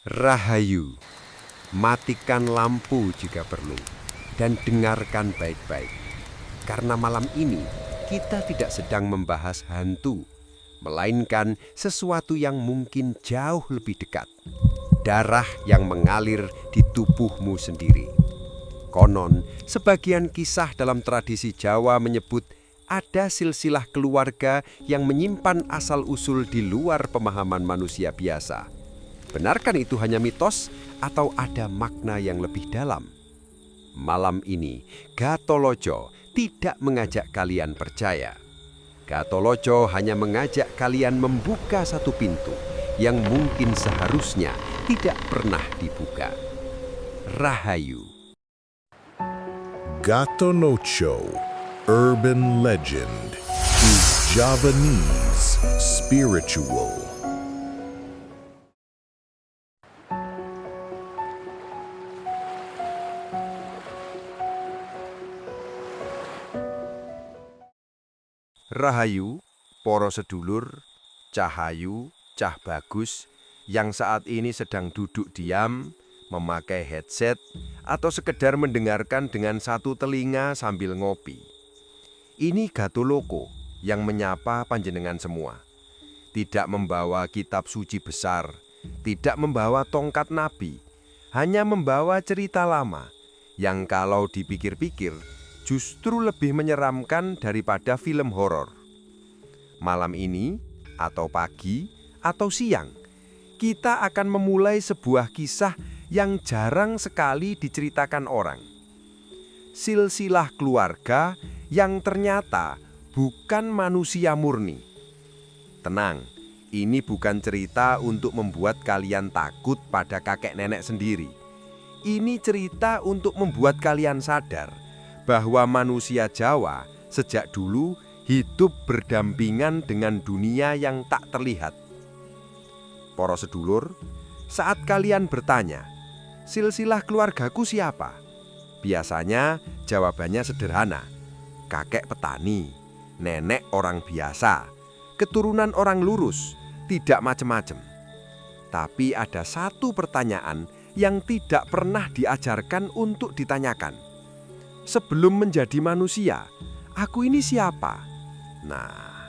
Rahayu, matikan lampu jika perlu, dan dengarkan baik-baik. Karena malam ini kita tidak sedang membahas hantu, melainkan sesuatu yang mungkin jauh lebih dekat. Darah yang mengalir di tubuhmu sendiri. Konon, sebagian kisah dalam tradisi Jawa menyebut ada silsilah keluarga yang menyimpan asal-usul di luar pemahaman manusia biasa. Benarkah itu hanya mitos atau ada makna yang lebih dalam? Malam ini, Gatholoco tidak mengajak kalian percaya. Gatholoco hanya mengajak kalian membuka satu pintu yang mungkin seharusnya tidak pernah dibuka. Rahayu. Gatholoco, urban legend, is Javanese spiritual. Rahayu, poro sedulur, cahayu, cah bagus, yang saat ini sedang duduk diam, memakai headset, atau sekedar mendengarkan dengan satu telinga sambil ngopi. Ini Gatholoco yang menyapa panjenengan semua. Tidak membawa kitab suci besar, tidak membawa tongkat nabi, hanya membawa cerita lama, yang kalau dipikir-pikir, justru lebih menyeramkan daripada film horor. Malam ini, atau pagi, atau siang, kita akan memulai sebuah kisah yang jarang sekali diceritakan orang. Silsilah keluarga yang ternyata bukan manusia murni. Tenang, ini bukan cerita untuk membuat kalian takut pada kakek nenek sendiri. Ini cerita untuk membuat kalian sadar bahwa manusia Jawa sejak dulu hidup berdampingan dengan dunia yang tak terlihat. Para sedulur, saat kalian bertanya, silsilah keluargaku siapa? Biasanya jawabannya sederhana, kakek petani, nenek orang biasa, keturunan orang lurus, tidak macam-macam. Tapi ada satu pertanyaan yang tidak pernah diajarkan untuk ditanyakan. Sebelum menjadi manusia, aku ini siapa? Nah,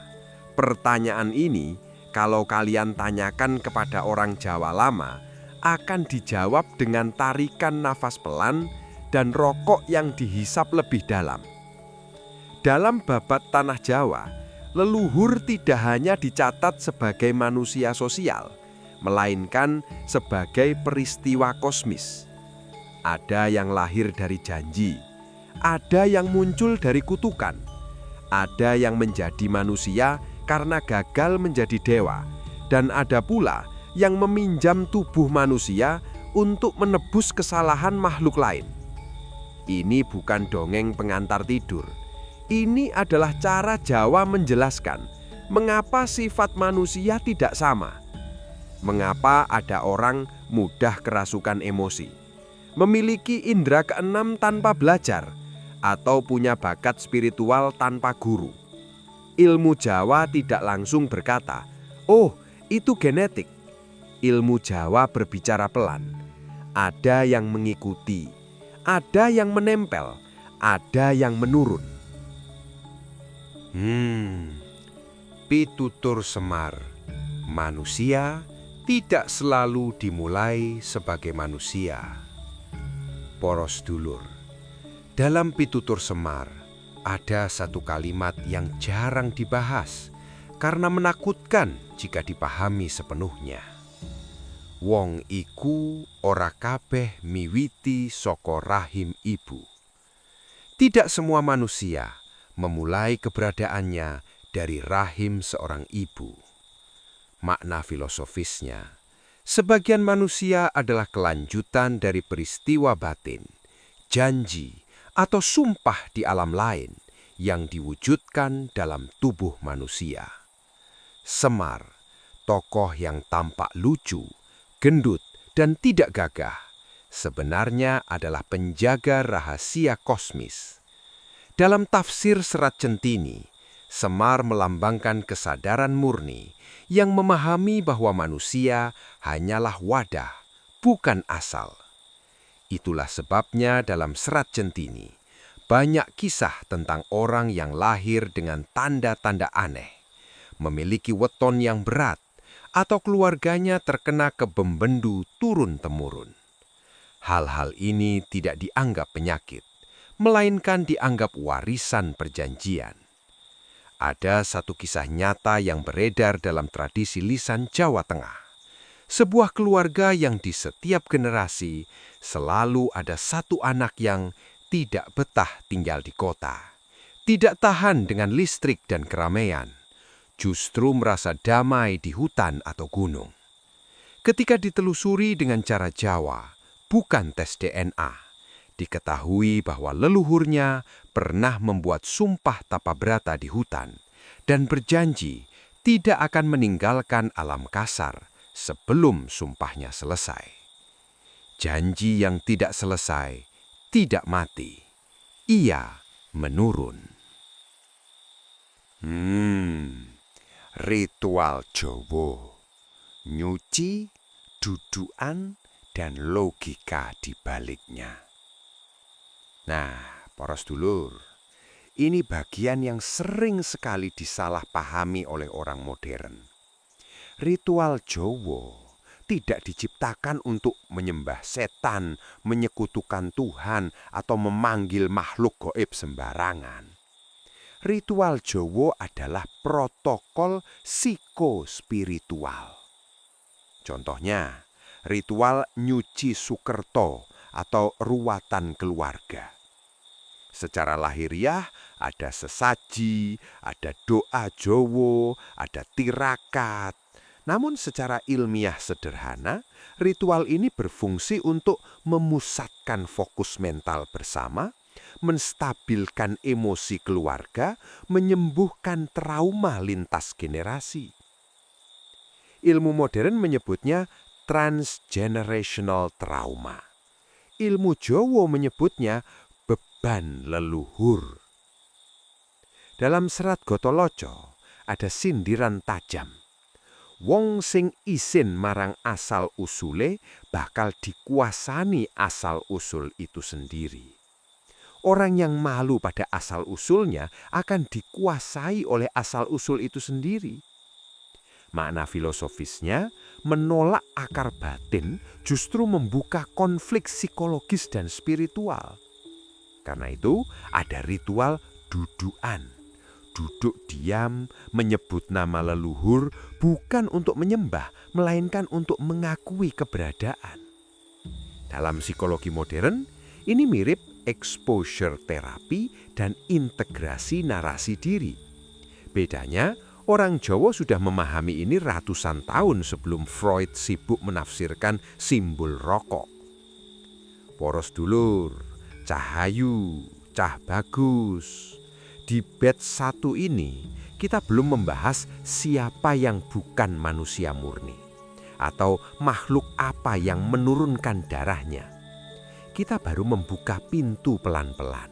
pertanyaan ini kalau kalian tanyakan kepada orang Jawa lama, akan dijawab dengan tarikan nafas pelan dan rokok yang dihisap lebih dalam. Dalam babat tanah Jawa, leluhur tidak hanya dicatat sebagai manusia sosial, melainkan sebagai peristiwa kosmis. Ada yang lahir dari janji, ada yang muncul dari kutukan, ada yang menjadi manusia karena gagal menjadi dewa, dan ada pula yang meminjam tubuh manusia untuk menebus kesalahan makhluk lain. Ini bukan dongeng pengantar tidur. Ini adalah cara Jawa menjelaskan mengapa sifat manusia tidak sama. Mengapa ada orang mudah kerasukan emosi, memiliki indera keenam tanpa belajar, atau punya bakat spiritual tanpa guru. Ilmu Jawa tidak langsung berkata, "Oh, itu genetik." Ilmu Jawa berbicara pelan. Ada yang mengikuti, ada yang menempel, ada yang menurun. Pitutur Semar. Manusia tidak selalu dimulai sebagai manusia. Poros dulur, dalam Pitutur Semar ada satu kalimat yang jarang dibahas karena menakutkan jika dipahami sepenuhnya. Wong iku ora kabeh miwiti saka rahim ibu. Tidak semua manusia memulai keberadaannya dari rahim seorang ibu. Makna filosofisnya, sebagian manusia adalah kelanjutan dari peristiwa batin, janji, atau sumpah di alam lain yang diwujudkan dalam tubuh manusia. Semar, tokoh yang tampak lucu, gendut, dan tidak gagah, sebenarnya adalah penjaga rahasia kosmis. Dalam tafsir Serat Centini, Semar melambangkan kesadaran murni yang memahami bahwa manusia hanyalah wadah, bukan asal. Itulah sebabnya dalam Serat Centini, banyak kisah tentang orang yang lahir dengan tanda-tanda aneh, memiliki weton yang berat, atau keluarganya terkena kebembendu turun-temurun. Hal-hal ini tidak dianggap penyakit, melainkan dianggap warisan perjanjian. Ada satu kisah nyata yang beredar dalam tradisi lisan Jawa Tengah. Sebuah keluarga yang di setiap generasi selalu ada satu anak yang tidak betah tinggal di kota, tidak tahan dengan listrik dan keramaian, justru merasa damai di hutan atau gunung. Ketika ditelusuri dengan cara Jawa, bukan tes DNA, diketahui bahwa leluhurnya pernah membuat sumpah tapabrata di hutan dan berjanji tidak akan meninggalkan alam kasar sebelum sumpahnya selesai. Janji yang tidak selesai tidak mati, ia menurun. Ritual Jawa, nyuci, dudukan, dan logika di baliknya. Nah, para sedulur, ini bagian yang sering sekali disalahpahami oleh orang modern. Ritual Jawa tidak diciptakan untuk menyembah setan, menyekutukan Tuhan, atau memanggil makhluk gaib sembarangan. Ritual Jawa adalah protokol psikospiritual. Contohnya, ritual nyuci Sukerto atau ruwatan keluarga. Secara lahiriah ada sesaji, ada doa Jawa, ada tirakat. Namun secara ilmiah sederhana, ritual ini berfungsi untuk memusatkan fokus mental bersama, menstabilkan emosi keluarga, menyembuhkan trauma lintas generasi. Ilmu modern menyebutnya transgenerational trauma. Ilmu Jawa menyebutnya beban leluhur. Dalam Serat Gotoloco ada sindiran tajam. Wong sing isin marang asal usule bakal dikuasani asal usul itu sendiri. Orang yang malu pada asal usulnya akan dikuasai oleh asal usul itu sendiri. Makna filosofisnya, menolak akar batin justru membuka konflik psikologis dan spiritual. Karena itu ada ritual dudukan. Duduk diam, menyebut nama leluhur bukan untuk menyembah, melainkan untuk mengakui keberadaan. Dalam psikologi modern, ini mirip exposure terapi dan integrasi narasi diri. Bedanya, orang Jawa sudah memahami ini ratusan tahun sebelum Freud sibuk menafsirkan simbol rokok. Poros dulur, Cahayu, Cah Bagus. Di batch 1 ini, kita belum membahas siapa yang bukan manusia murni, atau makhluk apa yang menurunkan darahnya. Kita baru membuka pintu pelan-pelan.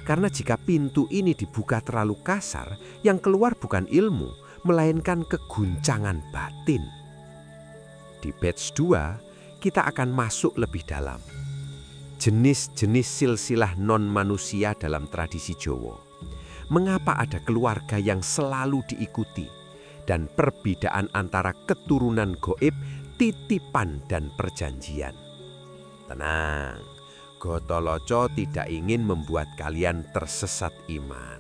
Karena jika pintu ini dibuka terlalu kasar, yang keluar bukan ilmu, melainkan keguncangan batin. Di batch 2, kita akan masuk lebih dalam. Jenis-jenis silsilah non-manusia dalam tradisi Jawa. Mengapa ada keluarga yang selalu diikuti, dan perbedaan antara keturunan gaib, titipan, dan perjanjian. Tenang, Gotoloco tidak ingin membuat kalian tersesat iman.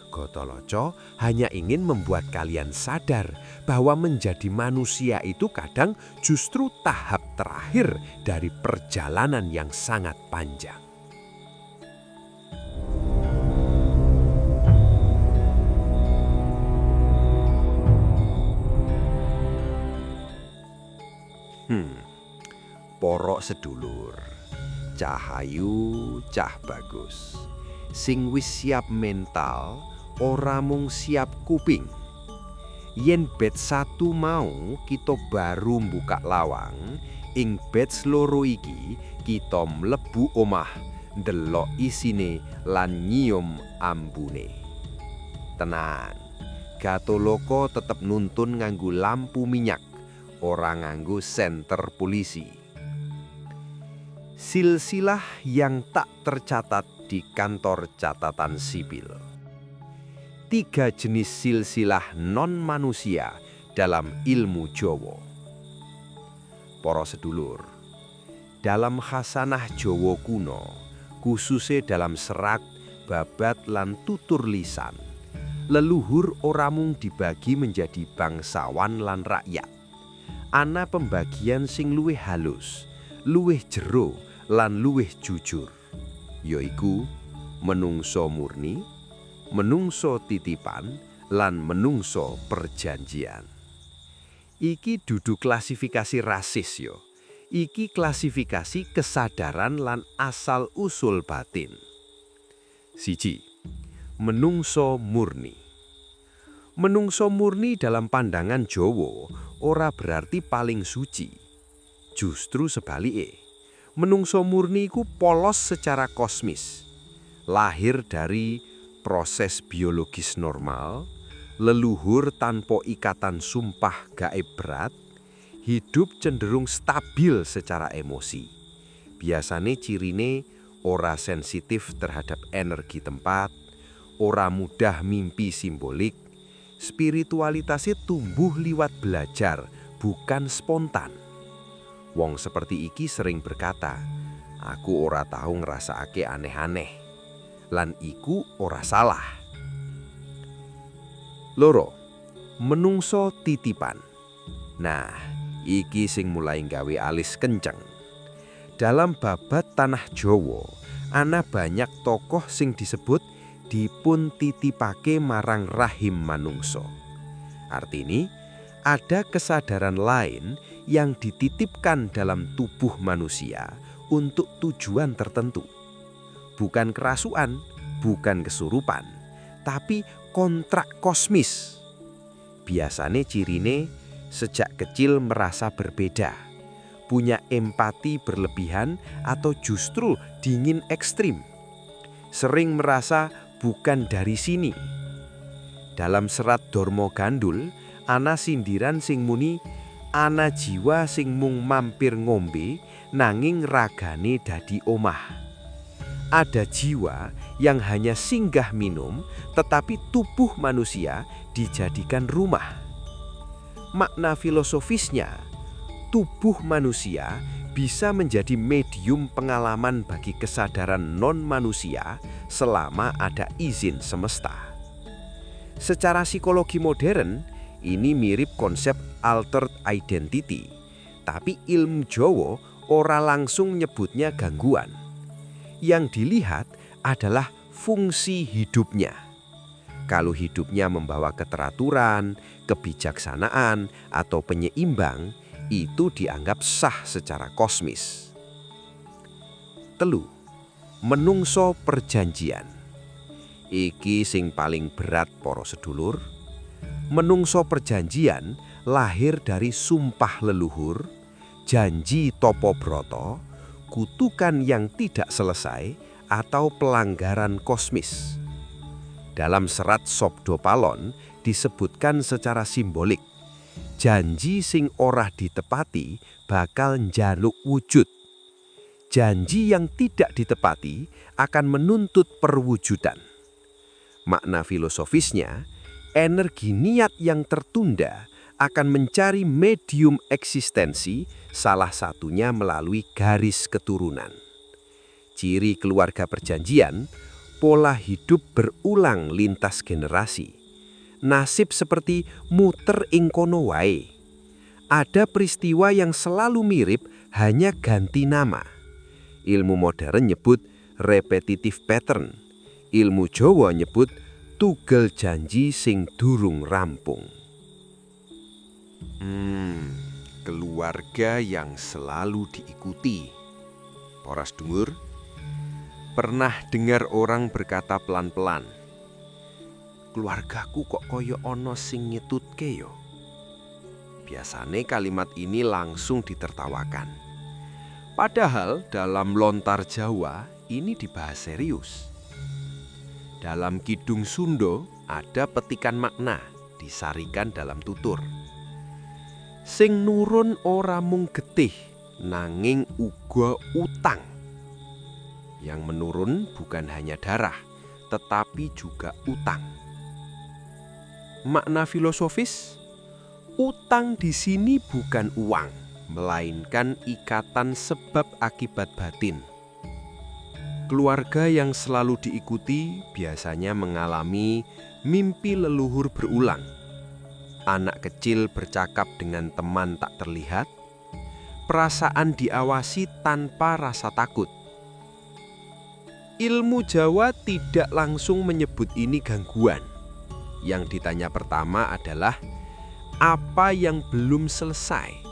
Gotoloco hanya ingin membuat kalian sadar bahwa menjadi manusia itu kadang justru tahap terakhir dari perjalanan yang sangat panjang. Porok sedulur, Cahayu, Cah Bagus, sing wis siap mental, ora mung siap kuping. Yen batch 1 mau kita baru buka lawang, ing batch 2 iki kita mlebu omah, ndelok isine lan nyium ambune. Tenang, Gatoloco tetep nuntun nganggo lampu minyak, ora nganggo senter polisi. silsilah yang tak tercatat di kantor catatan sipil. 3 jenis silsilah non-manusia dalam ilmu Jawa. Para sedulur, dalam khasanah Jawa kuno, khususnya dalam serat, babat lan tutur lisan, leluhur ora mung dibagi menjadi bangsawan lan rakyat. Ana pembagian sing luwih halus, luwih jero lan luwih jujur, yaiku menungso murni, menungso titipan, lan menungso perjanjian. Iki dudu klasifikasi rasis yo. Iki klasifikasi kesadaran lan asal usul batin. 1. Menungso murni. Menungso murni dalam pandangan Jawa ora berarti paling suci. Justru sebaliknya, menungso murni iku polos secara kosmis. Lahir dari proses biologis normal, leluhur tanpa ikatan sumpah gaib berat, hidup cenderung stabil secara emosi. Biasane cirine ora sensitif terhadap energi tempat, ora mudah mimpi simbolik, spiritualitasnya tumbuh liwat belajar, bukan spontan. Wong seperti iki sering berkata, aku ora tahu ngrasakake aneh-aneh, lan iku ora salah. 2. Menungso titipan. Nah, iki sing mulai gawe alis kenceng. Dalam babat tanah Jawa, ana banyak tokoh sing disebut dipun titipake marang rahim manungso. Artini, ada kesadaran lain yang dititipkan dalam tubuh manusia untuk tujuan tertentu. Bukan kerasukan, bukan kesurupan, tapi kontrak kosmis. Biasane cirine sejak kecil merasa berbeda, punya empati berlebihan atau justru dingin ekstrim. Sering merasa bukan dari sini. Dalam serat Dormo Gandul, ana sindiran sing muni, ana jiwa sing mung mampir ngombe nanging ragane dadi omah. Ada jiwa yang hanya singgah minum, tetapi tubuh manusia dijadikan rumah. Makna filosofisnya, tubuh manusia bisa menjadi medium pengalaman bagi kesadaran non-manusia selama ada izin semesta. Secara psikologi modern, ini mirip konsep altered identity, tapi ilmu Jawa ora langsung nyebutnya gangguan. Yang dilihat adalah fungsi hidupnya. Kalau hidupnya membawa keteraturan, kebijaksanaan, atau penyeimbang, itu dianggap sah secara kosmis. 3. Menungso perjanjian. Iki sing paling berat para sedulur. Menungso perjanjian lahir dari sumpah leluhur, janji topo broto, kutukan yang tidak selesai, atau pelanggaran kosmis. Dalam serat Sobdo Palon disebutkan secara simbolik, janji sing ora ditepati bakal njaluk wujud. Janji yang tidak ditepati akan menuntut perwujudan. Makna filosofisnya, energi niat yang tertunda akan mencari medium eksistensi, salah satunya melalui garis keturunan. Ciri keluarga perjanjian, pola hidup berulang lintas generasi. Nasib seperti muter ing kono wae. Ada peristiwa yang selalu mirip, hanya ganti nama. Ilmu modern nyebut repetitive pattern. Ilmu Jawa nyebut tugel janji sing durung rampung. Keluarga yang selalu diikuti. Para sedulur, pernah dengar orang berkata pelan-pelan, keluargaku kok koyo ono sing ngitutke yo. Biasane kalimat ini langsung ditertawakan. Padahal dalam lontar Jawa ini dibahas serius. Dalam Kidung Sundo ada petikan makna disarikan dalam tutur. Sing nurun ora mung getih nanging uga utang. Yang menurun bukan hanya darah, tetapi juga utang. Makna filosofis, utang di sini bukan uang, melainkan ikatan sebab akibat batin. Keluarga yang selalu diikuti biasanya mengalami mimpi leluhur berulang. Anak kecil bercakap dengan teman tak terlihat, perasaan diawasi tanpa rasa takut. Ilmu Jawa tidak langsung menyebut ini gangguan. Yang ditanya pertama adalah apa yang belum selesai.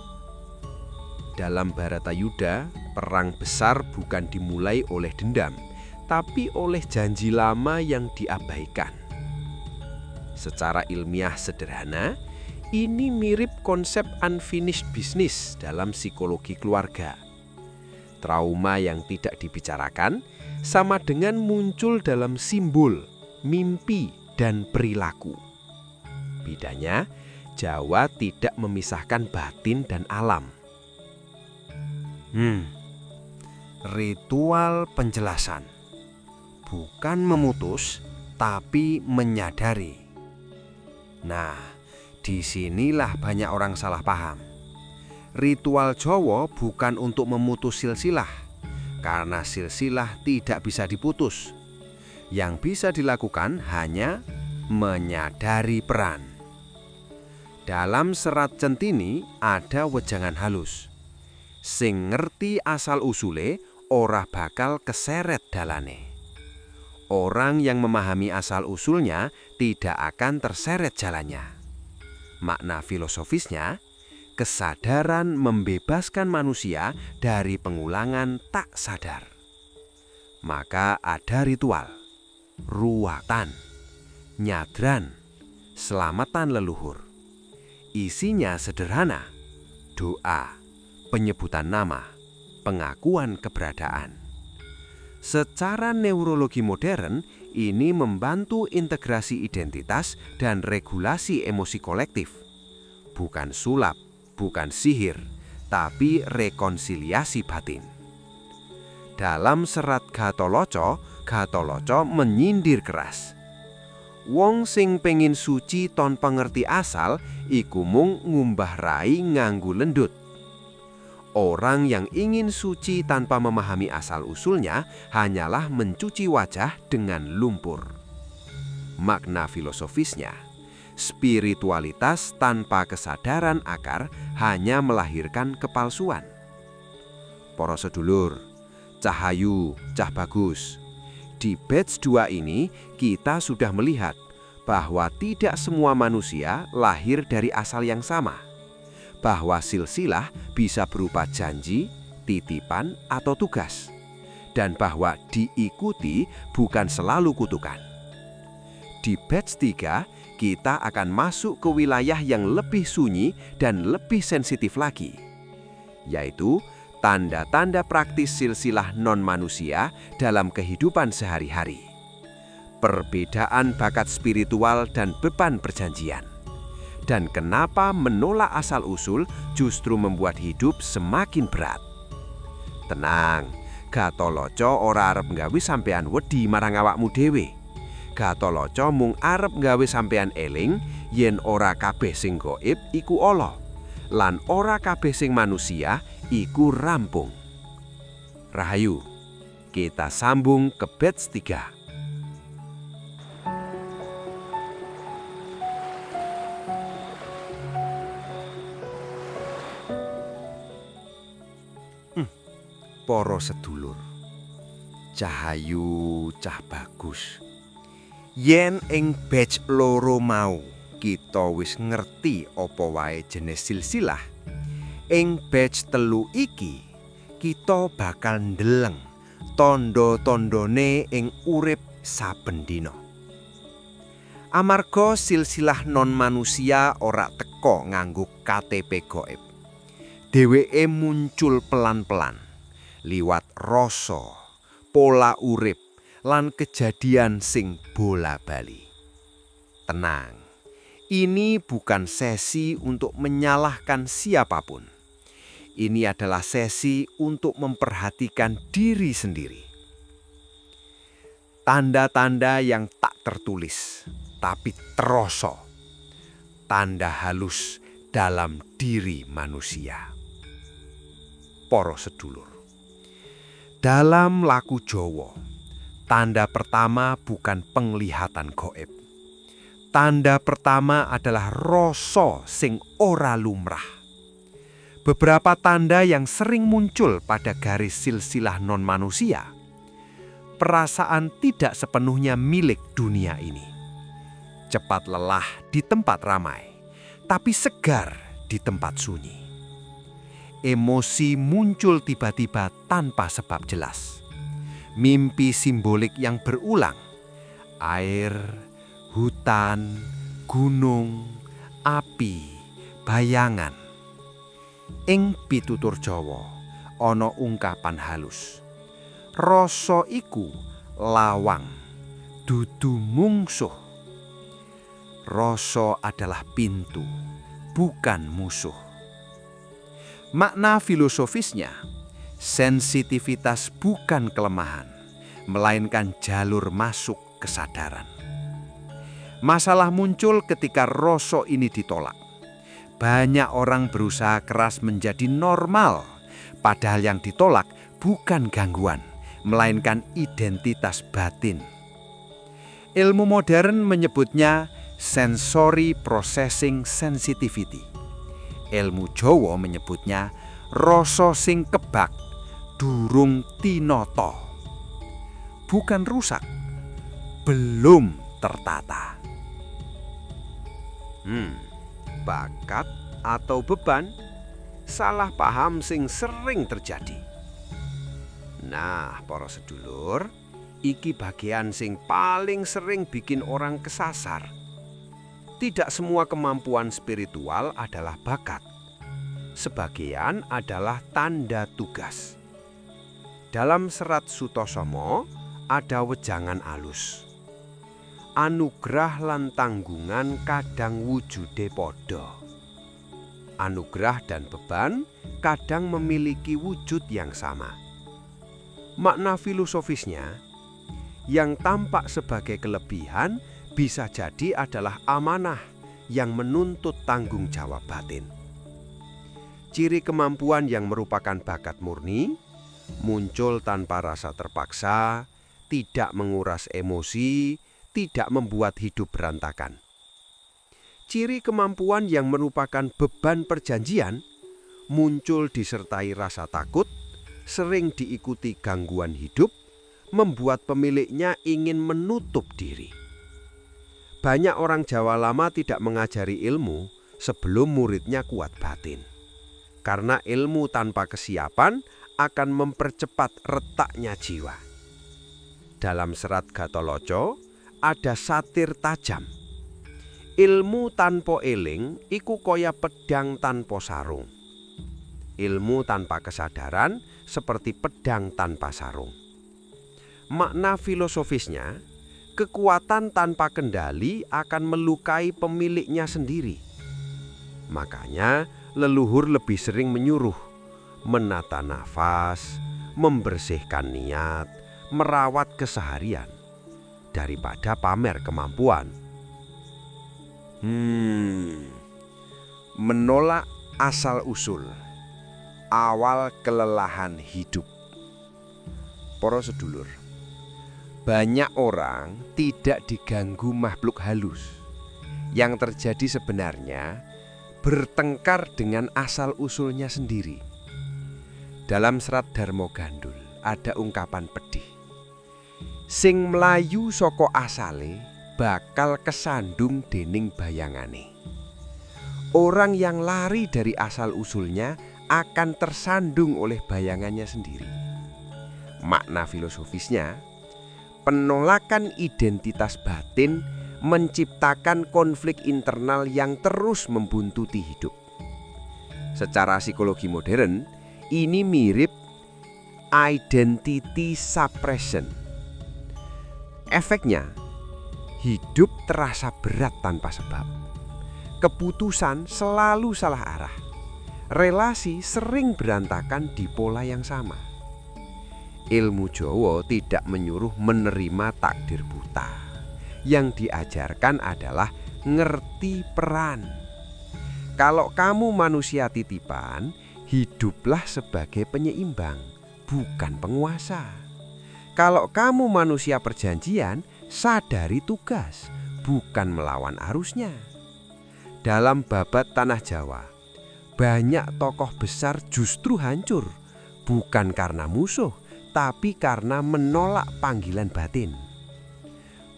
Dalam Bharatayuddha, perang besar bukan dimulai oleh dendam, tapi oleh janji lama yang diabaikan. Secara ilmiah sederhana, ini mirip konsep unfinished business dalam psikologi keluarga. Trauma yang tidak dibicarakan sama dengan muncul dalam simbol, mimpi, dan perilaku. Bedanya, Jawa tidak memisahkan batin dan alam. Ritual penjelasan. Bukan memutus, tapi menyadari. Nah, disinilah banyak orang salah paham. Ritual Jawa bukan untuk memutus silsilah, karena silsilah tidak bisa diputus. Yang bisa dilakukan hanya menyadari peran. Dalam serat Centini ada wejangan halus. Sing ngerti asal usule ora bakal keseret dalane. Orang yang memahami asal usulnya tidak akan terseret jalannya. Makna filosofisnya, kesadaran membebaskan manusia dari pengulangan tak sadar. Maka ada ritual, ruwatan, nyadran, selamatan leluhur. Isinya sederhana, doa, penyebutan nama, pengakuan keberadaan. Secara neurologi modern, ini membantu integrasi identitas dan regulasi emosi kolektif. Bukan sulap, bukan sihir, tapi rekonsiliasi batin. Dalam serat Gatoloco, Gatoloco menyindir keras. Wong sing pengin suci tanpa ngerti asal, iku mung ngumbah rai nganggo lendut. Orang yang ingin suci tanpa memahami asal-usulnya hanyalah mencuci wajah dengan lumpur. Makna filosofisnya, spiritualitas tanpa kesadaran akar hanya melahirkan kepalsuan. Para sedulur, Cahayu, Cah Bagus, di batch 2 ini kita sudah melihat bahwa tidak semua manusia lahir dari asal yang sama. Bahwa silsilah bisa berupa janji, titipan, atau tugas. Dan bahwa diikuti bukan selalu kutukan. Di batch 3, kita akan masuk ke wilayah yang lebih sunyi dan lebih sensitif lagi. Yaitu tanda-tanda praktis silsilah non-manusia dalam kehidupan sehari-hari. Perbedaan bakat spiritual dan beban perjanjian. Dan kenapa menolak asal-usul justru membuat hidup semakin berat. Tenang, Gatoloco ora arep nggawe sampean wedi marang awakmu dhewe. Gatoloco mung arep nggawe sampean eling yen ora kabeh sing gaib iku ala, lan ora kabeh sing manusia iku rampung. Rahayu, kita sambung ke batch 3. Para sedulur, Cahayu, Cah Bagus, yen ing batch 2 mau kita wis ngerti apa wae jenis silsilah, ing batch 3 iki kita bakal ndeleng tondo-tondone ing urip saben dina. Amarga silsilah non manusia ora teka nganggo KTP gaib, dheweke muncul pelan-pelan liwat rasa, pola urip, lan kejadian sing bola-bali. Tenang, ini bukan sesi untuk menyalahkan siapapun. Ini adalah sesi untuk memperhatikan diri sendiri. Tanda-tanda yang tak tertulis, tapi terasa. Tanda halus dalam diri manusia. Para sedulur, dalam laku Jawa, tanda pertama bukan penglihatan gaib. Tanda pertama adalah rasa sing ora lumrah. Beberapa tanda yang sering muncul pada garis silsilah non-manusia. Perasaan tidak sepenuhnya milik dunia ini. Cepat lelah di tempat ramai, tapi segar di tempat sunyi. Emosi muncul tiba-tiba tanpa sebab jelas. Mimpi simbolik yang berulang. Air, hutan, gunung, api, bayangan. Ing pitutur Jawa ana ungkapan halus. Rasa iku lawang, dudu mungsuh. Rasa adalah pintu, bukan musuh. Makna filosofisnya, sensitivitas bukan kelemahan, melainkan jalur masuk kesadaran. Masalah muncul ketika rasa ini ditolak. Banyak orang berusaha keras menjadi normal, padahal yang ditolak bukan gangguan, melainkan identitas batin. Ilmu modern menyebutnya sensory processing sensitivity. Ilmu Jawa menyebutnya rasa sing kebak durung tinata. Bukan rusak, belum tertata. Bakat atau beban, salah paham sing sering terjadi. Nah, para sedulur, iki bagian sing paling sering bikin orang kesasar. Tidak semua kemampuan spiritual adalah bakat. Sebagian adalah tanda tugas. Dalam serat Sutasoma ada wejangan alus. Anugrah lan tanggungan kadang wujude padha. Anugerah dan beban kadang memiliki wujud yang sama. Makna filosofisnya, yang tampak sebagai kelebihan bisa jadi adalah amanah yang menuntut tanggung jawab batin. Ciri kemampuan yang merupakan bakat murni, muncul tanpa rasa terpaksa, tidak menguras emosi, tidak membuat hidup berantakan. Ciri kemampuan yang merupakan beban perjanjian, muncul disertai rasa takut, sering diikuti gangguan hidup, membuat pemiliknya ingin menutup diri. Banyak orang Jawa lama tidak mengajari ilmu sebelum muridnya kuat batin. Karena ilmu tanpa kesiapan akan mempercepat retaknya jiwa. Dalam serat Gatoloco ada satir tajam. Ilmu tanpa eling iku kaya pedang tanpa sarung. Ilmu tanpa kesadaran seperti pedang tanpa sarung. Makna filosofisnya, kekuatan tanpa kendali akan melukai pemiliknya sendiri. Makanya leluhur lebih sering menyuruh menata nafas, membersihkan niat, merawat keseharian daripada pamer kemampuan. Menolak asal-usul, awal kelelahan hidup. Para sedulur, banyak orang tidak diganggu makhluk halus. Yang terjadi sebenarnya bertengkar dengan asal-usulnya sendiri. Dalam serat Darmo Gandul ada ungkapan pedih. Sing mlayu saka asale bakal kesandung dening bayangane. Orang yang lari dari asal-usulnya akan tersandung oleh bayangannya sendiri. Makna filosofisnya, penolakan identitas batin menciptakan konflik internal yang terus membuntuti hidup. Secara psikologi modern, ini mirip identity suppression. Efeknya, hidup terasa berat tanpa sebab. Keputusan selalu salah arah. Relasi sering berantakan di pola yang sama. Ilmu Jawa tidak menyuruh menerima takdir buta. Yang diajarkan adalah ngerti peran. Kalau kamu manusia titipan, hiduplah sebagai penyeimbang, bukan penguasa. Kalau kamu manusia perjanjian, sadari tugas, bukan melawan arusnya. Dalam babat Tanah Jawa, banyak tokoh besar justru hancur, bukan karena musuh, tapi karena menolak panggilan batin.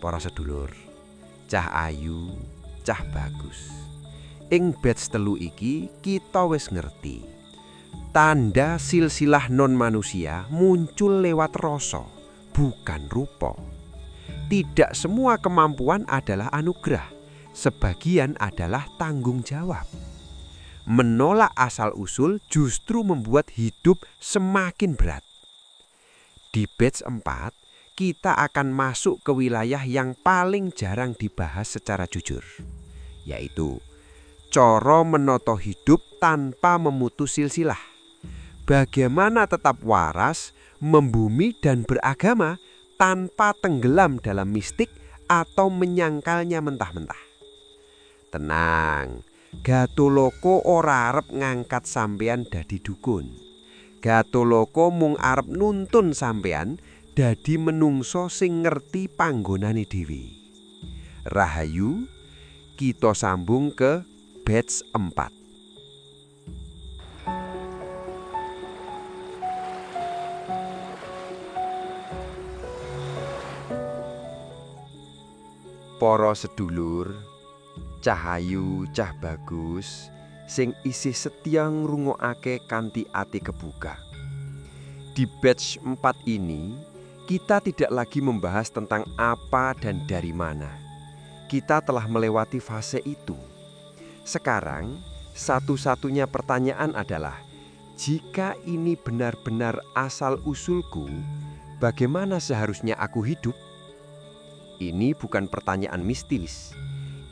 Para sedulur, cah ayu, cah bagus. Ing batch 3 iki kita wis ngerti. Tanda silsilah non manusia muncul lewat rasa, bukan rupa. Tidak semua kemampuan adalah anugerah, sebagian adalah tanggung jawab. Menolak asal-usul justru membuat hidup semakin berat. Di batch 4, kita akan masuk ke wilayah yang paling jarang dibahas secara jujur, yaitu cara menata hidup tanpa memutus silsilah. Bagaimana tetap waras, membumi dan beragama tanpa tenggelam dalam mistik atau menyangkalnya mentah-mentah. Tenang, Gatholoka ora arep ngangkat sampean dadi dukun. Gatholoka mung arep nuntun sampean dadi menungso sing ngerti panggonane dhewe. Rahayu, kita sambung ke batch 4. Para sedulur, cahayu cah bagus sing isih setya ngrungokake kanthi ati kebuka. Di batch 4 ini, kita tidak lagi membahas tentang apa dan dari mana. Kita telah melewati fase itu. Sekarang, satu-satunya pertanyaan adalah, jika ini benar-benar asal-usulku, bagaimana seharusnya aku hidup? Ini bukan pertanyaan mistis.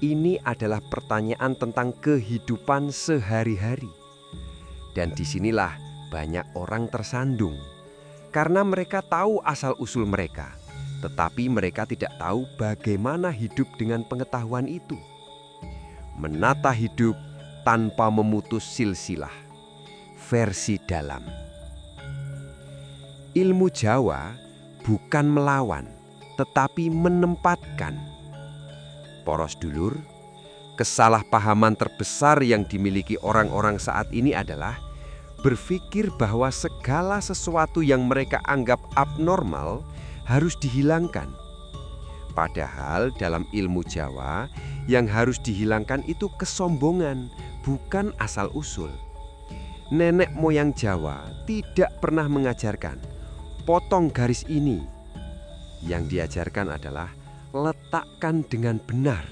Ini adalah pertanyaan tentang kehidupan sehari-hari. Dan disinilah banyak orang tersandung. Karena mereka tahu asal-usul mereka, tetapi mereka tidak tahu bagaimana hidup dengan pengetahuan itu. Menata hidup tanpa memutus silsilah. Versi dalam. Ilmu Jawa bukan melawan, tetapi menempatkan. Para sedulur, kesalahpahaman terbesar yang dimiliki orang-orang saat ini adalah berpikir bahwa segala sesuatu yang mereka anggap abnormal harus dihilangkan. Padahal dalam ilmu Jawa, yang harus dihilangkan itu kesombongan, bukan asal-usul. Nenek moyang Jawa tidak pernah mengajarkan, potong garis ini. Yang diajarkan adalah letakkan dengan benar.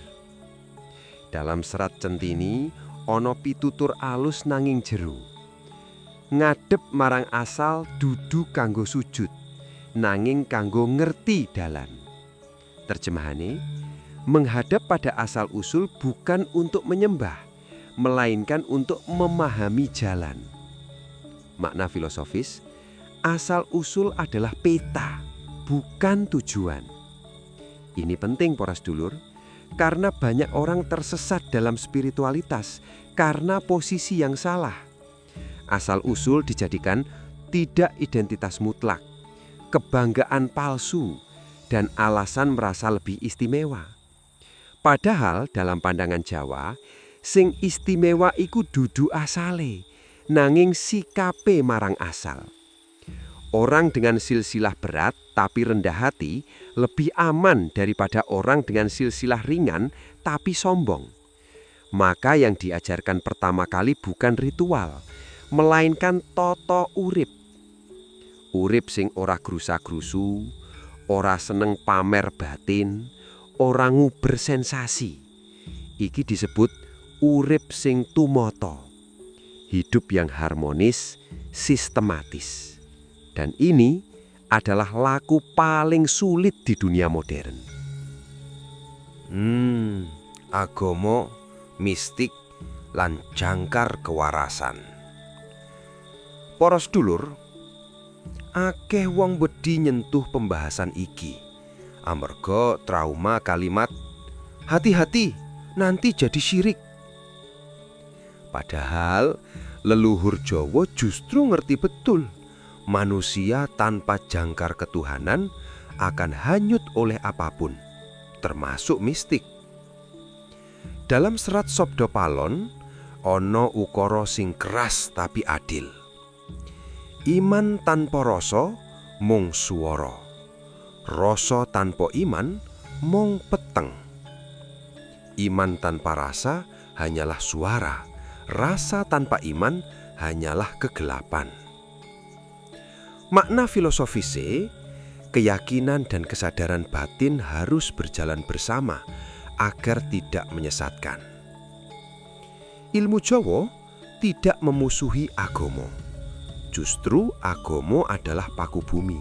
Dalam serat Centini ana pitutur alus nanging jero. Ngadep marang asal dudu kanggo sujud, nanging kanggo ngerti dalan. Terjemahane, menghadap pada asal usul bukan untuk menyembah, melainkan untuk memahami jalan. Makna filosofis, asal usul adalah peta, bukan tujuan. Ini penting para sedulur, karena banyak orang tersesat dalam spiritualitas karena posisi yang salah. Asal-usul dijadikan tidak identitas mutlak, kebanggaan palsu, dan alasan merasa lebih istimewa. Padahal dalam pandangan Jawa, sing istimewa iku dudu asale, nanging sikape marang asal. Orang dengan silsilah berat tapi rendah hati lebih aman daripada orang dengan silsilah ringan tapi sombong. Maka yang diajarkan pertama kali bukan ritual, melainkan tata urip. Urip sing ora grusa-grusu, ora seneng pamer batin, ora nguber sensasi. Iki disebut urip sing tumata. Hidup yang harmonis, sistematis. Dan ini adalah laku paling sulit di dunia modern. Agama, mistik, lan jangkar kewarasan. Para sedulur, Akeh wong wedi nyentuh pembahasan iki. Amarga trauma kalimat hati-hati nanti jadi syirik. Padahal leluhur Jawa justru ngerti betul manusia tanpa jangkar ketuhanan akan hanyut oleh apapun, termasuk mistik. Dalam serat Sabda Palon ana ukara sing keras tapi adil. Iman tanpa rasa mung swara. Rasa tanpa iman mung peteng. Iman tanpa rasa hanyalah suara. Rasa tanpa iman hanyalah kegelapan. Makna filosofisnya, keyakinan dan kesadaran batin harus berjalan bersama agar tidak menyesatkan. Ilmu Jawa tidak memusuhi agama. Justru agama adalah paku bumi.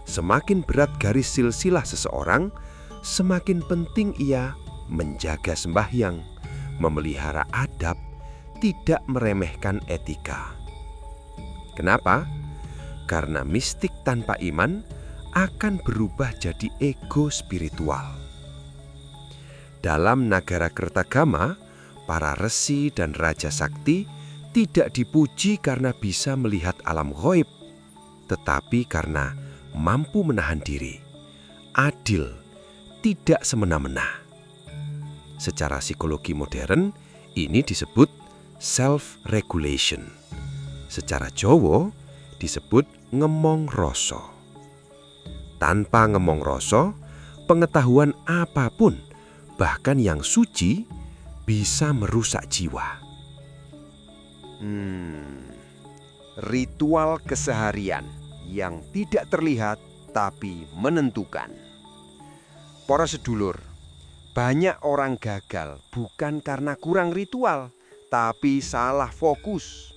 Semakin berat garis silsilah seseorang, semakin penting ia menjaga sembahyang, memelihara adab, tidak meremehkan etika. Kenapa? Karena mistik tanpa iman akan berubah jadi ego spiritual. Dalam Nagara Kertagama, para resi dan raja sakti tidak dipuji karena bisa melihat alam ghaib, tetapi karena mampu menahan diri, adil, tidak semena-mena. Secara psikologi modern, ini disebut self-regulation. Secara Jawa, disebut ngemong rasa. Tanpa ngemong rasa, pengetahuan apapun, bahkan yang suci, bisa merusak jiwa. Ritual keseharian yang tidak terlihat tapi menentukan. Para sedulur, banyak orang gagal bukan karena kurang ritual, tapi salah fokus.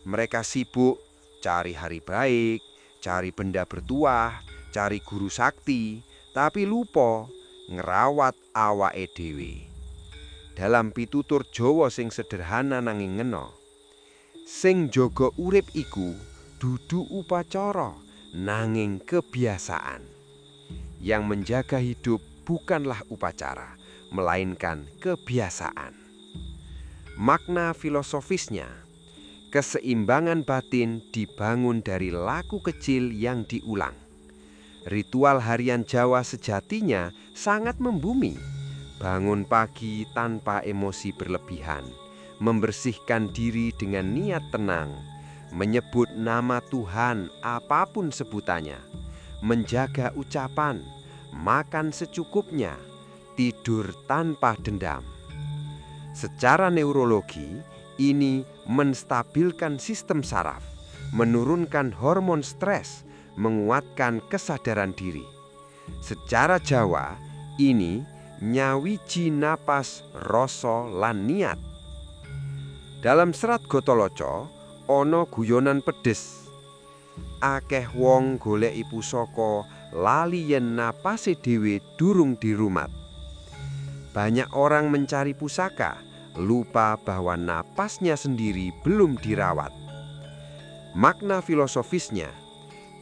Mereka sibuk cari hari baik, cari benda bertuah, cari guru sakti, tapi lupa ngerawat awake dhewe. Dalam pitutur Jawa sing sederhana nanging ngena, sing jaga urip iku dudu upacara nanging kebiasaan. Yang menjaga hidup bukanlah upacara, melainkan kebiasaan. Makna filosofisnya, keseimbangan batin dibangun dari laku kecil yang diulang. Ritual harian Jawa sejatinya sangat membumi. Bangun pagi tanpa emosi berlebihan, membersihkan diri dengan niat tenang, menyebut nama Tuhan apapun sebutannya, menjaga ucapan, makan secukupnya, tidur tanpa dendam. Secara neurologi, ini menstabilkan sistem saraf, menurunkan hormon stres, menguatkan kesadaran diri. Secara Jawa, ini nyawiji napas, rasa lan niat. Dalam serat Gotoloco, ana guyonan pedes. Akeh wong goleki pusaka lali yen napase dhewe durung dirumat. Banyak orang mencari pusaka, lupa bahwa napasnya sendiri belum dirawat. Makna filosofisnya,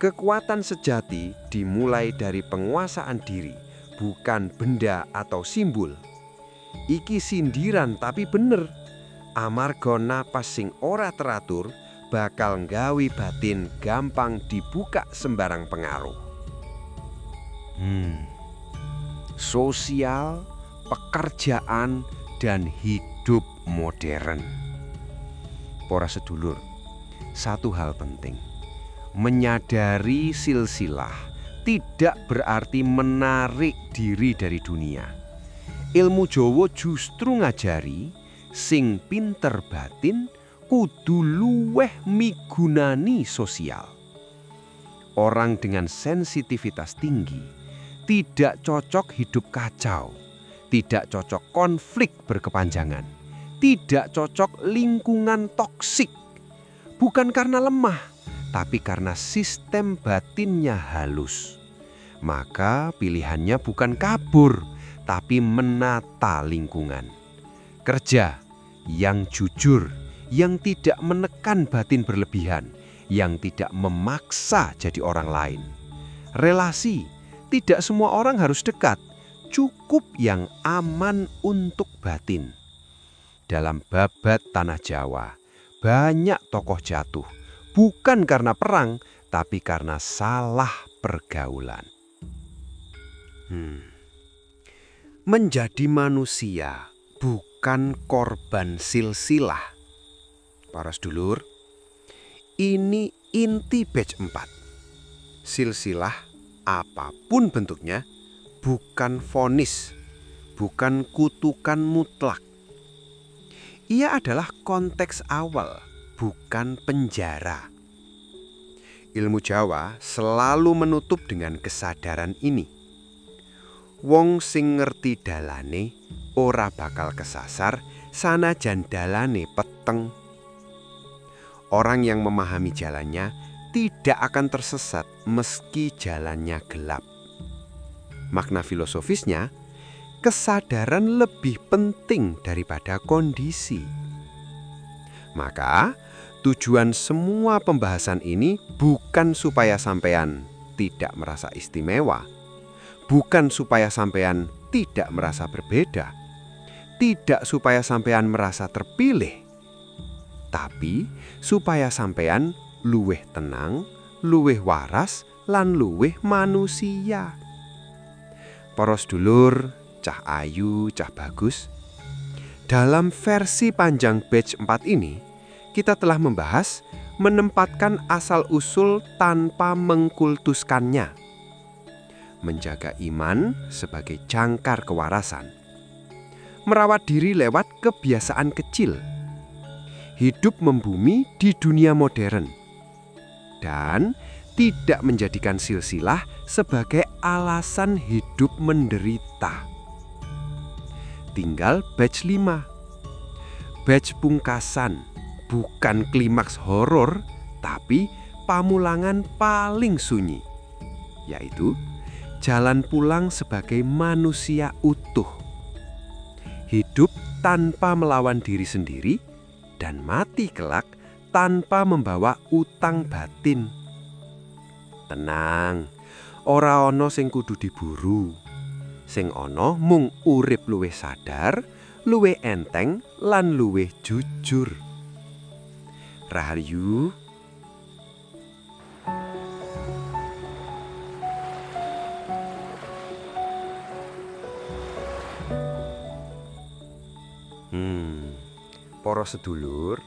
kekuatan sejati dimulai dari penguasaan diri, bukan benda atau simbol. Iki sindiran tapi bener. Amarga napas sing ora teratur bakal nggawe batin gampang dibuka sembarang pengaruh. Sosial, pekerjaan, dan hidup modern. Para sedulur, satu hal penting. Menyadari silsilah tidak berarti menarik diri dari dunia. Ilmu Jawa justru ngajari sing pinter batin kudu luweh migunani sosial. Orang dengan sensitivitas tinggi tidak cocok hidup kacau, tidak cocok konflik berkepanjangan, tidak cocok lingkungan toksik. Bukan karena lemah, tapi karena sistem batinnya halus. Maka pilihannya bukan kabur, tapi menata lingkungan. Kerja yang jujur, yang tidak menekan batin berlebihan, yang tidak memaksa jadi orang lain. Relasi, tidak semua orang harus dekat, cukup yang aman untuk batin. Dalam babat Tanah Jawa, banyak tokoh jatuh, bukan karena perang, tapi karena salah pergaulan. Menjadi manusia bukan korban silsilah. Para sedulur, ini inti batch 4. Silsilah apapun bentuknya bukan vonis, bukan kutukan mutlak. Ia adalah konteks awal, bukan penjara. Ilmu Jawa selalu menutup dengan kesadaran ini. Wong sing ngerti dalane ora bakal kesasar sanajan dalane peteng. Orang yang memahami jalannya tidak akan tersesat meski jalannya gelap. Makna filosofisnya, kesadaran lebih penting daripada kondisi. Maka, tujuan semua pembahasan ini bukan supaya sampean tidak merasa istimewa, bukan supaya sampean tidak merasa berbeda, tidak supaya sampean merasa terpilih, tapi supaya sampean luweh tenang, luweh waras, lan luweh manusia. Para sedulur, cah ayu, cah bagus. Dalam versi panjang batch 4 ini, kita telah membahas menempatkan asal-usul tanpa mengkultuskannya. Menjaga iman sebagai jangkar kewarasan. Merawat diri lewat kebiasaan kecil. Hidup membumi di dunia modern. Dan tidak menjadikan silsilah sebagai alasan hidup menderita. Tinggal batch 5. Batch pungkasan, bukan klimaks horor, tapi pamulangan paling sunyi, yaitu jalan pulang sebagai manusia utuh. Hidup tanpa melawan diri sendiri dan mati kelak tanpa membawa utang batin. Tenang, ora ana sing kudu diburu. Sing ana mung urip luwih sadar, luwih enteng, lan luwih jujur. Rahayu. Para sedulur,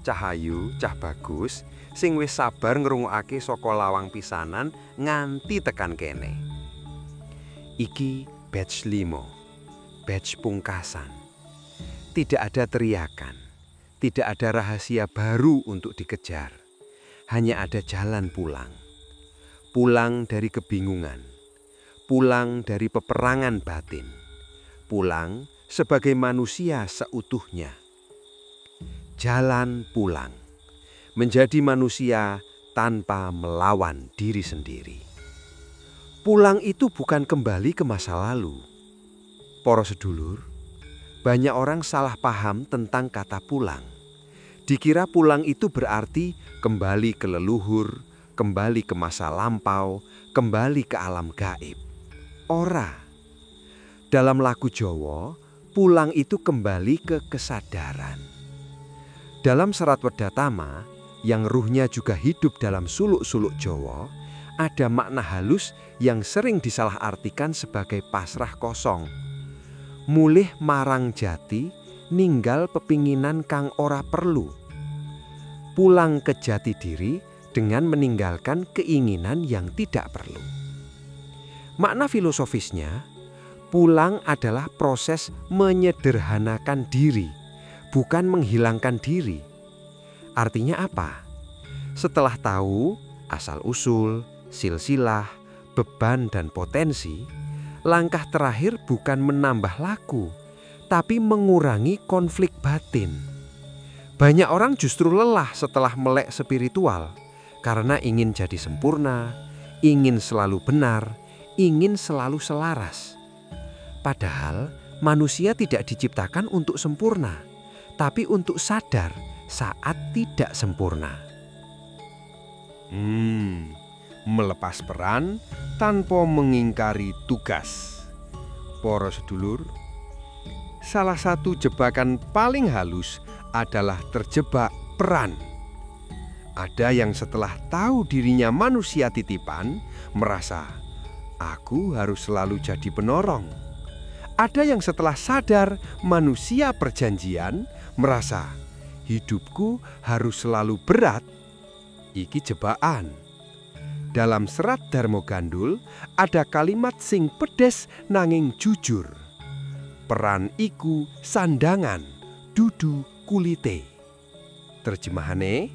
cahayu, cah bagus, sing wis sabar ngrungokake saka lawang pisanan nganti tekan kene. Iki batch 5, batch pungkasan. Tidak ada teriakan, tidak ada rahasia baru untuk dikejar. Hanya ada jalan pulang. Pulang dari kebingungan, pulang dari peperangan batin, pulang sebagai manusia seutuhnya. Jalan pulang, menjadi manusia tanpa melawan diri sendiri. Pulang itu bukan kembali ke masa lalu. Para sedulur, banyak orang salah paham tentang kata pulang. Dikira pulang itu berarti kembali ke leluhur, kembali ke masa lampau, kembali ke alam gaib. Ora. Dalam lagu Jawa, pulang itu kembali ke kesadaran. Dalam serat Wedatama, yang ruhnya juga hidup dalam suluk-suluk Jawa, ada makna halus yang sering disalahartikan sebagai pasrah kosong. Mulih marang jati, ninggal pepinginan kang ora perlu. Pulang ke jati diri dengan meninggalkan keinginan yang tidak perlu. Makna filosofisnya, pulang adalah proses menyederhanakan diri, bukan menghilangkan diri. Artinya apa? Setelah tahu asal-usul, silsilah, beban dan potensi, langkah terakhir bukan menambah laku, tapi mengurangi konflik batin. Banyak orang justru lelah setelah melek spiritual karena ingin jadi sempurna, ingin selalu benar, ingin selalu selaras. Padahal manusia tidak diciptakan untuk sempurna, tapi untuk sadar saat tidak sempurna. Melepas peran tanpa mengingkari tugas. Para sedulur, salah satu jebakan paling halus adalah terjebak peran. Ada yang setelah tahu dirinya manusia titipan, merasa, aku harus selalu jadi penorong. Ada yang setelah sadar manusia perjanjian, merasa, hidupku harus selalu berat. Iki jebakan. Dalam serat Darmo Gandul ada kalimat sing pedes nanging jujur. Peran iku sandangan, dudu kulite. Terjemahane,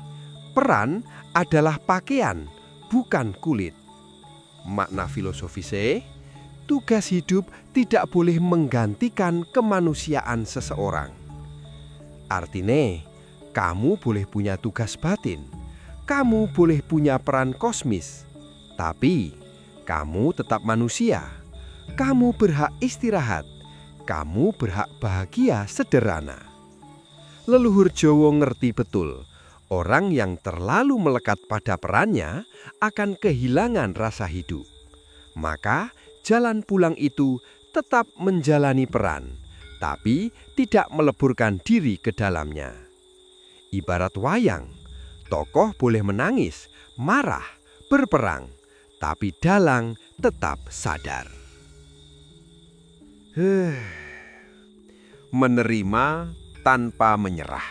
peran adalah pakaian, bukan kulit. Makna filosofisnya, tugas hidup tidak boleh menggantikan kemanusiaan seseorang. Artinya, kamu boleh punya tugas batin, kamu boleh punya peran kosmis, tapi kamu tetap manusia. Kamu berhak istirahat, kamu berhak bahagia sederhana. Leluhur Jawa ngerti betul, orang yang terlalu melekat pada perannya akan kehilangan rasa hidup. Maka jalan pulang itu tetap menjalani peran, tapi tidak meleburkan diri ke dalamnya. Ibarat wayang, tokoh boleh menangis, marah, berperang, tapi dalang tetap sadar. Menerima tanpa menyerah.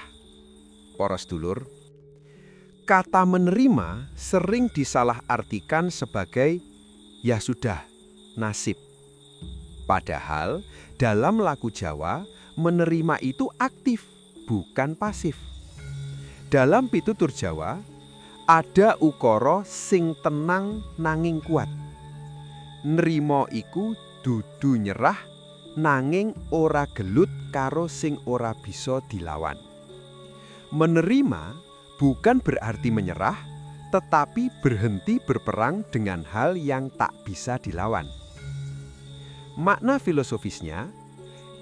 Para sedulur, kata menerima sering disalahartikan sebagai ya sudah, nasib. Padahal dalam laku Jawa, menerima itu aktif, bukan pasif. Dalam pitutur Jawa, ada ukara sing tenang nanging kuat. Nrimo iku dudu nyerah nanging ora gelut karo sing ora bisa dilawan. Menerima bukan berarti menyerah, tetapi berhenti berperang dengan hal yang tak bisa dilawan. Makna filosofisnya,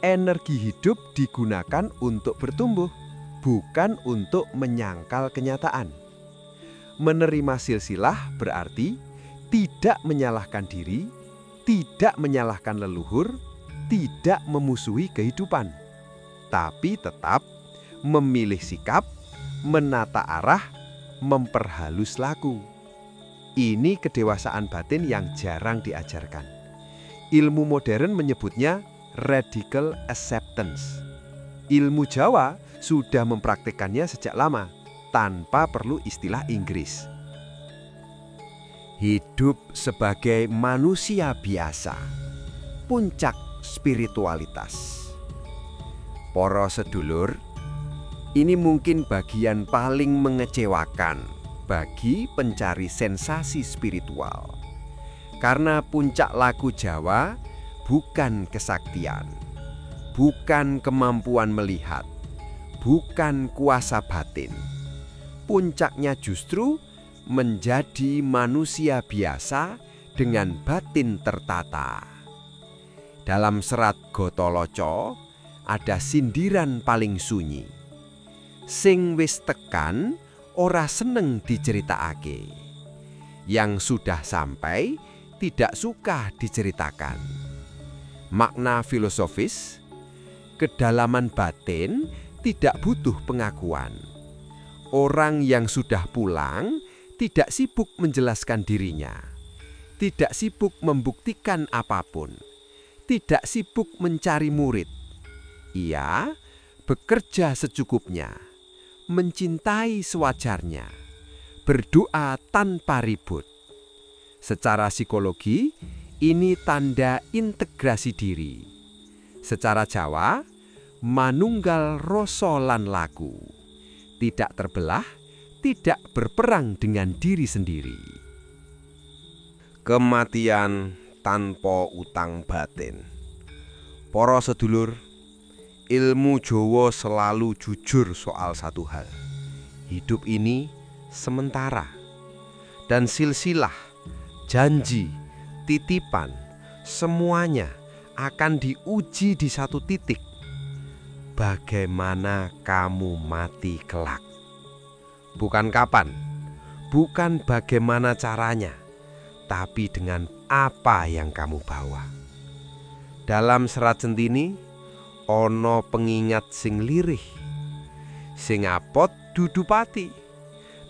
energi hidup digunakan untuk bertumbuh, bukan untuk menyangkal kenyataan. Menerima silsilah berarti tidak menyalahkan diri, tidak menyalahkan leluhur, tidak memusuhi kehidupan, tapi tetap memilih sikap, menata arah, memperhalus laku. Ini kedewasaan batin yang jarang diajarkan. Ilmu modern menyebutnya radical acceptance. Ilmu Jawa sudah mempraktikkannya sejak lama, tanpa perlu istilah Inggris. Hidup sebagai manusia biasa, puncak spiritualitas. Para sedulur, ini mungkin bagian paling mengecewakan bagi pencari sensasi spiritual. Karena puncak laku Jawa bukan kesaktian, bukan kemampuan melihat, bukan kuasa batin. Puncaknya justru menjadi manusia biasa dengan batin tertata. Dalam serat Gotoloco ada sindiran paling sunyi. Sing wis tekan ora seneng diceritakake. Yang sudah sampai tidak suka diceritakan. Makna filosofis, kedalaman batin tidak butuh pengakuan. Orang yang sudah pulang tidak sibuk menjelaskan dirinya, tidak sibuk membuktikan apapun, tidak sibuk mencari murid. Ia bekerja secukupnya, mencintai sewajarnya, berdoa tanpa ribut. Secara psikologi, ini tanda integrasi diri. Secara Jawa, manunggal rasa lan laku. Tidak terbelah, tidak berperang dengan diri sendiri. Kematian tanpa utang batin. Para sedulur, ilmu Jawa selalu jujur soal satu hal. Hidup ini sementara. Dan silsilah, janji, titipan, semuanya akan diuji di satu titik. Bagaimana kamu mati kelak? Bukan kapan, bukan bagaimana caranya, tapi dengan apa yang kamu bawa. Dalam Serat Sentini ana pengingat sing lirih, sing apot dudu pati,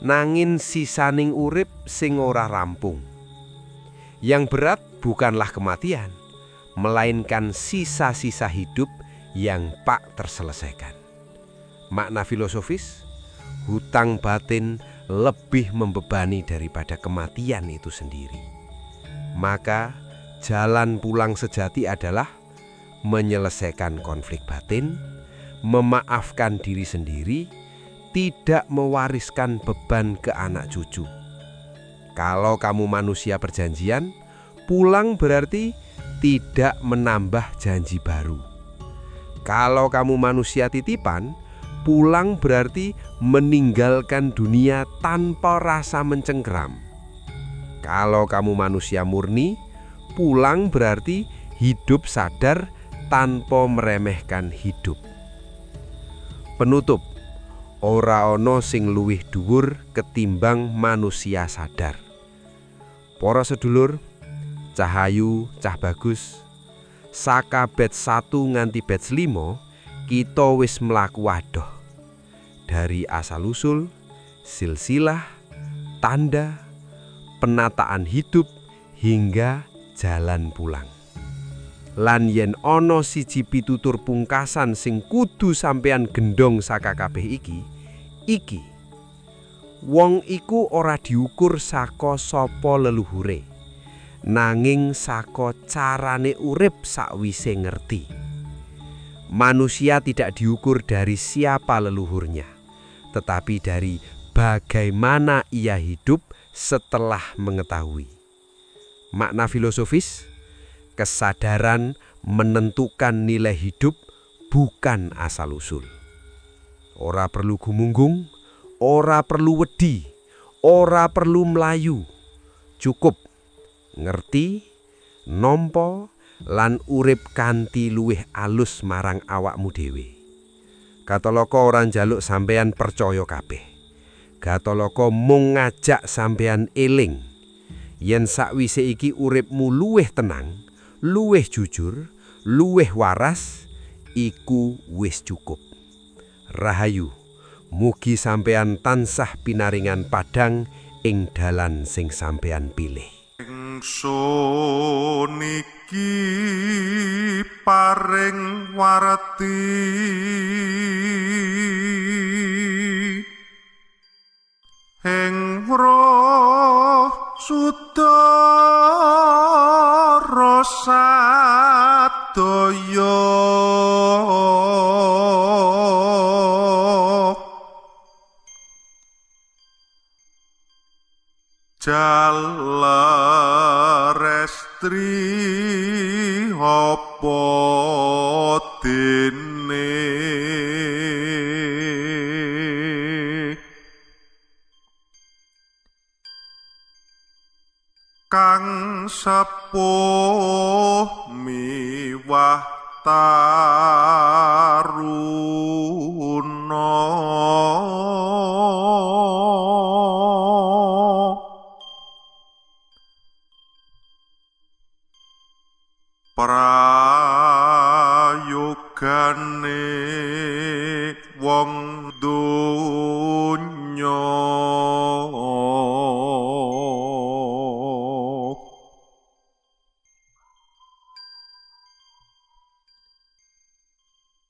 nangin sisaning urip sing ora rampung. Yang berat bukanlah kematian, melainkan sisa-sisa hidup yang tak terselesaikan. Makna filosofis, hutang batin lebih membebani daripada kematian itu sendiri. Maka jalan pulang sejati adalah menyelesaikan konflik batin, memaafkan diri sendiri, tidak mewariskan beban ke anak cucu. Kalau kamu manusia perjanjian, pulang berarti tidak menambah janji baru. Kalau kamu manusia titipan, pulang berarti meninggalkan dunia tanpa rasa mencengkeram. Kalau kamu manusia murni, pulang berarti hidup sadar tanpa meremehkan hidup. Penutup, ora ana sing luwih dhuwur ketimbang manusia sadar. Para sedulur, Cahayu, Cah Bagus, saka batch 1 nganti batch 5 kita wis mlaku adoh. Dari asal-usul, silsilah, tanda, penataan hidup hingga jalan pulang. Lan yen ana siji pitutur pungkasan sing kudu sampeyan gendong saka kabeh iki wong iku ora diukur saka sapa leluhure, nanging saka carane urip sakwise ngerti. Manusia tidak diukur dari siapa leluhurnya, tetapi dari bagaimana ia hidup setelah mengetahui. Makna filosofis, kesadaran menentukan nilai hidup bukan asal-usul. Ora perlu gumunggung, ora perlu wedi, ora perlu melayu. Cukup ngerti, nampa, lan urip kanthi luwih alus marang awakmu dhewe. Gatalaka ora njaluk sampeyan percaya kabeh. Gatalaka mung ngajak sampeyan eling yen sakwise iki uripmu luwih tenang, luwih jujur, luwih waras, iku wis cukup. Rahayu, mugi sampeyan tansah pinaringan padhang ing dalan sing sampeyan pilih. Ingsun iki paring warti ing roh sudara sadaya jalarestri apa dene kang sepuh miwah taruna prayogane wong donya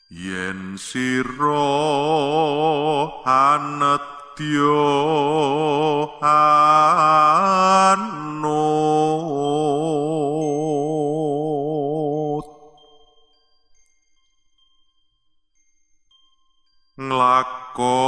yen sira anedya anut nglakoni